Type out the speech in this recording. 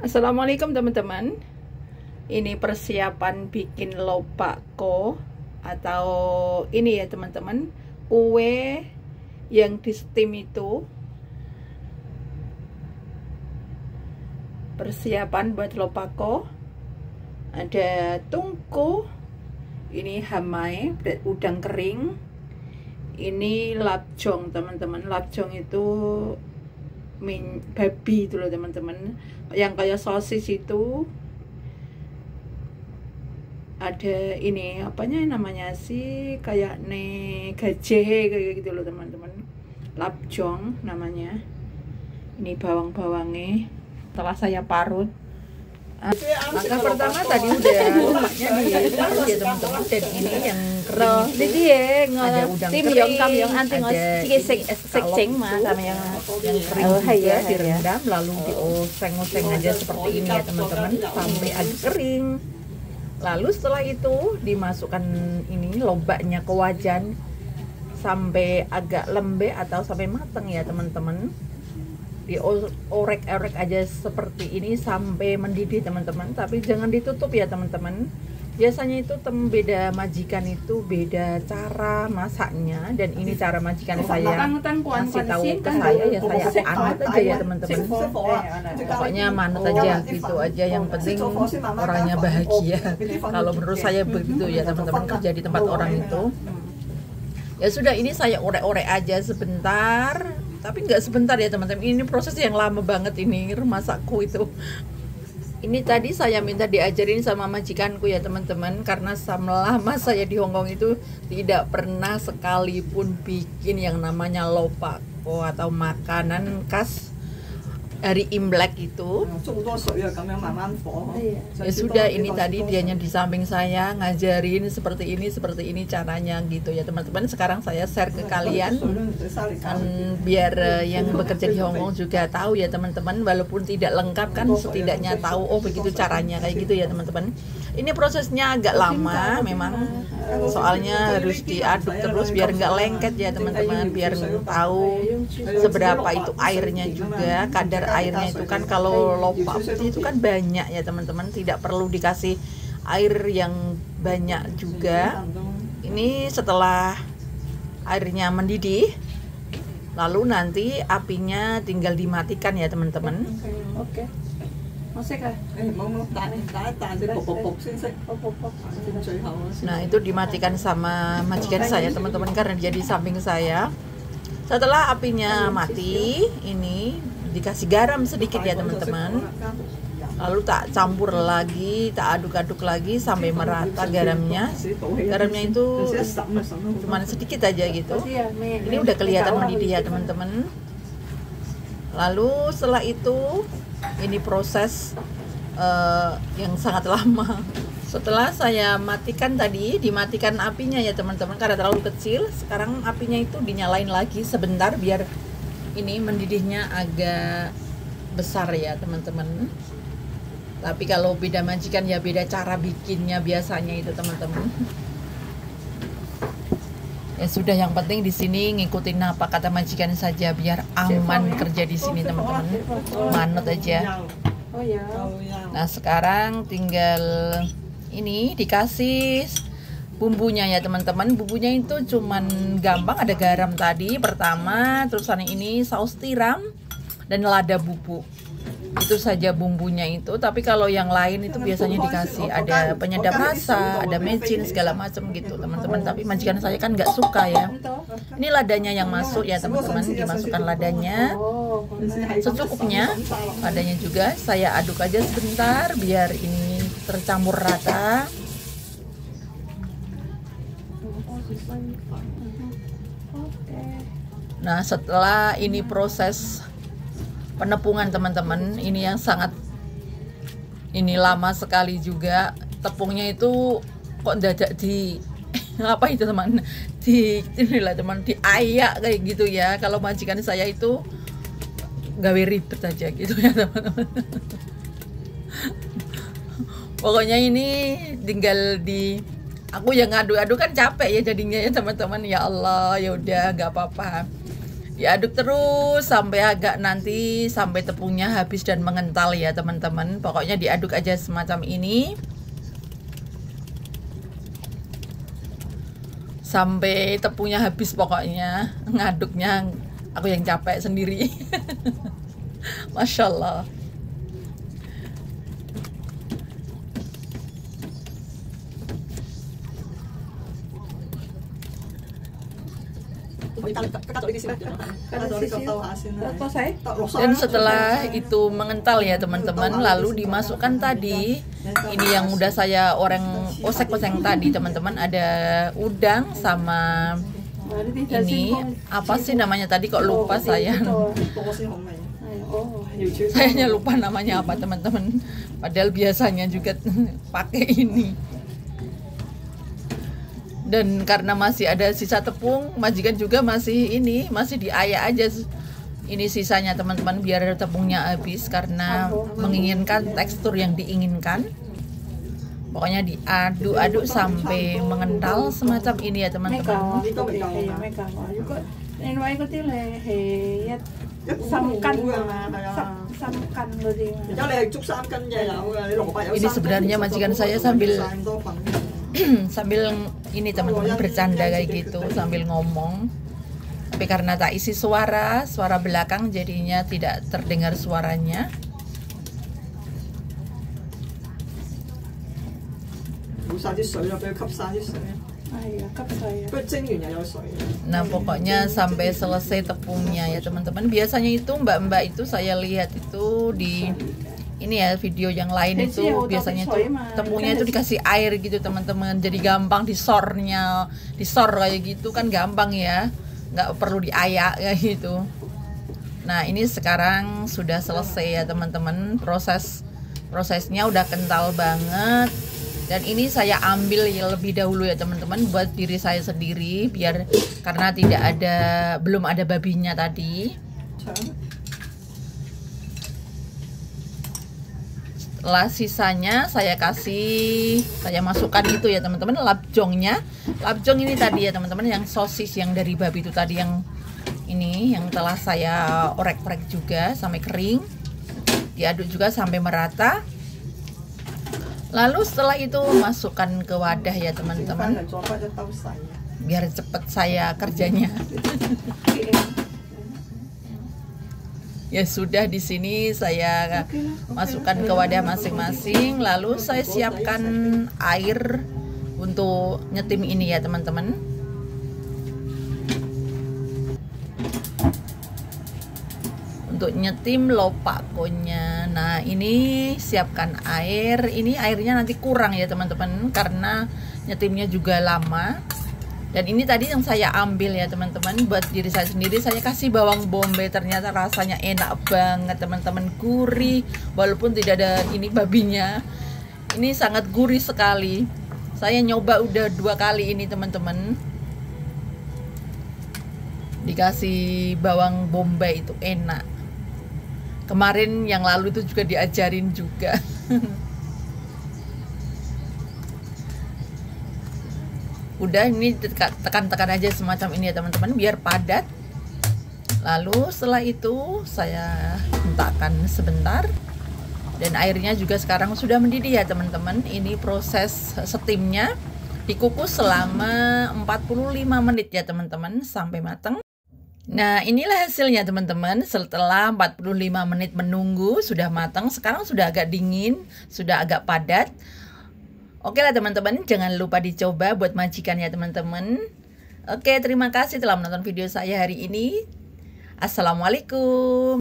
Assalamualaikum teman-teman. Ini persiapan bikin lopako atau ini ya teman-teman, kue yang di steam itu. Persiapan buat lopako. Ada tungku. Ini hamai, udang kering. Ini lapjong teman-teman. Lapjong itu babi itu loh teman-teman, yang kayak sosis itu. Ada ini apanya namanya sih, kayak gaje kayak gitu loh teman-teman, lapjong namanya. Ini bawang-bawangnya setelah saya parut. Langkah pertama tadi udah lemaknya diparut ya teman-teman, dan ini yang kering jadi ya ada udang tim kering, yang anti seceng mah sama yang kering juga direndam lalu dioseng-oseng aja seperti ini ya teman-teman sampai agak kering. Lalu setelah itu dimasukkan ini lobaknya ke wajan sampai agak lembek atau sampai matang ya teman-teman. Diorek-orek aja seperti ini sampai mendidih teman-teman, tapi jangan ditutup ya teman-teman. Biasanya itu beda majikan itu beda cara masaknya, dan ini cara majikan saya kasih tahu ke saya ya, saya anut aja ya teman-teman. Pokoknya manut aja gitu aja, yang penting orangnya bahagia. Kalau menurut saya begitu ya teman-teman, kerja di tempat orang itu. Ya sudah, ini saya orek-orek aja sebentar, tapi nggak sebentar ya teman-teman, ini proses yang lama banget ini masakku itu. Ini tadi saya minta diajarin sama majikanku ya teman-teman, karena selama saya di Hongkong itu tidak pernah sekalipun bikin yang namanya lopako atau makanan khas dari Imlek itu. Ya sudah, ini tadi dianya di samping saya ngajarin seperti ini caranya gitu ya teman-teman. Sekarang saya share ke kalian kan, biar yang bekerja di Hongkong juga tahu ya teman-teman, walaupun tidak lengkap kan setidaknya tahu oh begitu caranya kayak gitu ya teman-teman. Ini prosesnya agak lama memang, soalnya harus diaduk terus biar nggak lengket ya teman-teman, biar tahu seberapa itu airnya juga, kadar airnya itu kan. Kalau lopak itu kan banyak ya teman-teman, tidak perlu dikasih air yang banyak juga. Ini setelah airnya mendidih, lalu nanti apinya tinggal dimatikan ya teman-teman. Oke. Nah itu dimatikan sama majikan saya teman-teman, karena dia di samping saya. Setelah apinya mati, ini dikasih garam sedikit ya teman-teman, lalu tak campur lagi, tak aduk-aduk lagi sampai merata garamnya. Garamnya itu cuma sedikit aja gitu. Ini udah kelihatan mendidih ya teman-teman. Lalu setelah itu ini proses yang sangat lama. Setelah saya matikan tadi, dimatikan apinya ya teman-teman karena terlalu kecil. Sekarang apinya itu dinyalain lagi sebentar biar ini mendidihnya agak besar ya teman-teman. Tapi kalau beda majikan ya beda cara bikinnya biasanya itu teman-teman. Ya sudah, yang penting di sini ngikutin apa kata majikan saja biar aman kerja di sini teman-teman. Manut aja. Nah sekarang tinggal ini dikasih bumbunya ya teman-teman. Bumbunya itu cuman gampang, ada garam tadi pertama, terus ini saus tiram dan lada bubuk. Itu saja bumbunya itu. Tapi kalau yang lain itu biasanya dikasih ada penyedap rasa, ada mecin segala macam gitu teman-teman. Tapi majikan saya kan nggak suka ya. Ini ladanya yang masuk ya teman-teman, dimasukkan ladanya secukupnya. Ladanya juga saya aduk aja sebentar biar ini tercampur rata. Nah setelah ini proses penepungan teman-teman, ini yang sangat ini lama sekali juga. Tepungnya itu kok dadak di apa itu teman, di inilah teman, diayak kayak gitu ya. Kalau majikan saya itu gawe ribet aja gitu ya teman-teman. Pokoknya ini tinggal aku yang ngadu-adu kan capek ya jadinya ya teman-teman. Ya Allah, ya udah nggak apa-apa. Diaduk terus sampai agak nanti sampai tepungnya habis dan mengental ya teman-teman. Pokoknya diaduk aja semacam ini sampai tepungnya habis, pokoknya ngaduknya aku yang capek sendiri. Masya Allah. Dan setelah itu mengental ya teman-teman, lalu dimasukkan tadi ini yang udah saya osek-osek tadi teman-teman, ada udang sama ini apa sih namanya tadi, kok lupa saya. Sayanya lupa namanya apa teman-teman, padahal biasanya juga pakai ini. Dan karena masih ada sisa tepung, majikan juga masih diayak aja ini sisanya teman-teman, biar tepungnya habis karena menginginkan tekstur yang diinginkan. Pokoknya diaduk-aduk sampai mengental semacam ini ya teman-teman. Ini sebenarnya majikan saya sambil ini teman-teman bercanda kayak gitu sambil ngomong, tapi karena tak isi suara belakang jadinya tidak terdengar suaranya. Nah pokoknya sampai selesai tepungnya ya teman-teman. Biasanya itu mbak-mbak itu saya lihat itu di ini ya video yang lain itu biasanya itu tepungnya itu dikasih air gitu teman-teman, jadi gampang disor kayak gitu kan, gampang ya, nggak perlu diayak kayak gitu. Nah ini sekarang sudah selesai ya teman-teman, prosesnya udah kental banget. Dan ini saya ambil lebih dahulu ya teman-teman buat diri saya sendiri, biar karena belum ada babinya tadi. Setelah sisanya saya masukkan itu ya teman-teman, labjongnya. Labjong ini tadi ya teman-teman, yang sosis yang dari babi itu tadi, yang ini yang telah saya orek-orek juga sampai kering. Diaduk juga sampai merata. Lalu setelah itu masukkan ke wadah ya teman-teman, biar cepet saya kerjanya. Ya sudah, di sini saya masukkan ke wadah masing-masing, lalu saya siapkan air untuk nyetim ini ya teman-teman. Untuk nyetim lopakonya. Nah ini siapkan air, ini airnya nanti kurang ya teman-teman karena nyetimnya juga lama. Dan ini tadi yang saya ambil ya teman-teman buat diri saya sendiri. Saya kasih bawang bombay, ternyata rasanya enak banget teman-teman, gurih walaupun tidak ada ini babinya. Ini sangat gurih sekali. Saya nyoba udah 2 kali ini teman-teman, dikasih bawang bombay itu enak. Kemarin yang lalu itu juga diajarin juga. Udah, ini tekan-tekan aja semacam ini ya teman-teman biar padat. Lalu setelah itu saya hentakkan sebentar. Dan airnya juga sekarang sudah mendidih ya teman-teman. Ini proses steamnya dikukus selama 45 menit ya teman-teman sampai matang. Nah inilah hasilnya teman-teman, setelah 45 menit menunggu sudah matang. Sekarang sudah agak dingin, sudah agak padat. Oke lah teman-teman, jangan lupa dicoba buat majikan ya teman-teman. Oke, terima kasih telah menonton video saya hari ini. Assalamualaikum.